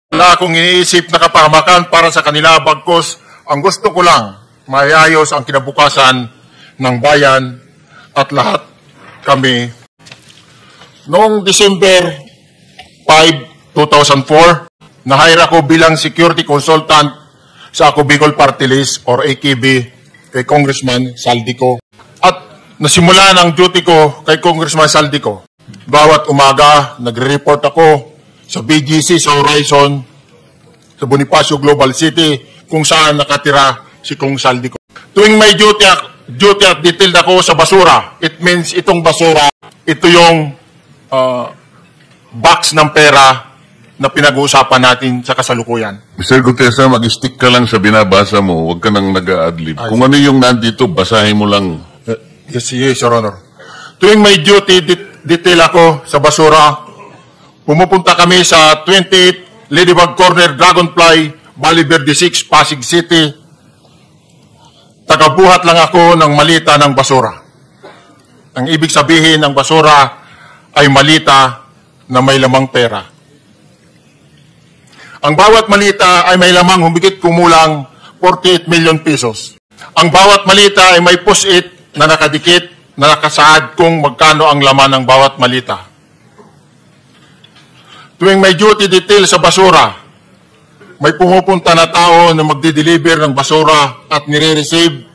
Wala akong iniisip na kapahamakan para sa kanila, bagkus ang gusto ko lang maayos ang kinabukasan ng bayan at lahat kami. Noong December 5, 2004, na-hire ako bilang security consultant sa Ako Bicol Party List or AKB kay Congressman Saldico. At nasimula ng duty ko kay Congressman Saldico. Bawat umaga, nagre-report ako sa BGC, sa Horizon, sa Bonifacio Global City, kung saan nakatira si Kong Saldico. Tuwing may duty at detailed ako sa basura, it means itong basura, ito yung box ng pera na pinag-uusapan natin sa kasalukuyan. Mr. Gutesa, mag-stick ka lang sa binabasa mo, huwag ka nang nag-a-adlib. Kung ano yung nandito, basahin mo lang. Yes, Your Honor. Tuwing may duty, detail ako sa basura, pumupunta kami sa 28 Ladybug Corner, Dragonfly, Valle Verde 6, Pasig City. Tagabuhat lang ako ng malita ng basura. Ang ibig sabihin ng basura ay malita na may lamang pera. Ang bawat malita ay may lamang humigit kumulang 48 million pesos. Ang bawat malita ay may push-it na nakadikit na nakasaad kung magkano ang laman ng bawat malita. Tuwing may duty detail sa basura, may pumupunta na tao na magdi-deliver ng basura at nire-receive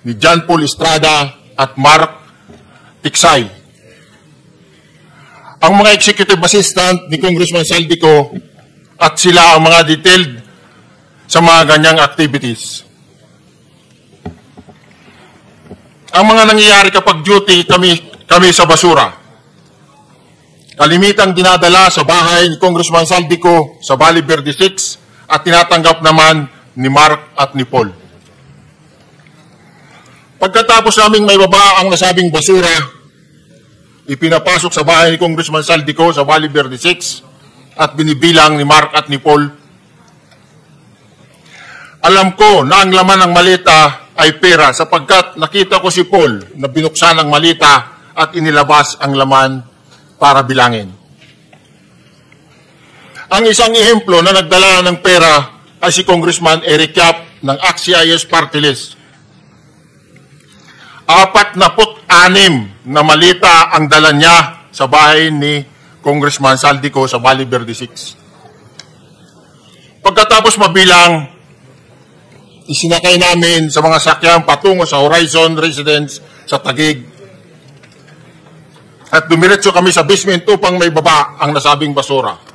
ni John Paul Estrada at Mark Tiksay. Ang mga executive assistant ni Congressman Saldico at sila ang mga detailed sa mga ganyang activities. Ang mga nangyayari kapag duty kami sa basura, kalimitang dinadala sa bahay ni Congressman Saldico sa Valle Verde 6 at tinatanggap naman ni Mark at ni Paul. Pagkatapos naming may baba ang nasabing basura, ipinapasok sa bahay ni Congressman Saldico sa Valle Verde 6 at binibilang ni Mark at ni Paul. Alam ko na ang laman ng malita ay pera sapagkat nakita ko si Paul na binuksan ang malita at inilabas ang laman para bilangin. Ang isang ehemplo na nagdala ng pera ay si Congressman Eric Yap ng AXIS Party List. 46 na malita ang dala niya sa bahay ni Congressman Saldico sa Valle Verde 6. Pagkatapos mabilang, isinakay namin sa mga sakyan patungo sa Horizon Residence sa Taguig. At dumiretso kami sa basement upang may baba ang nasabing basura.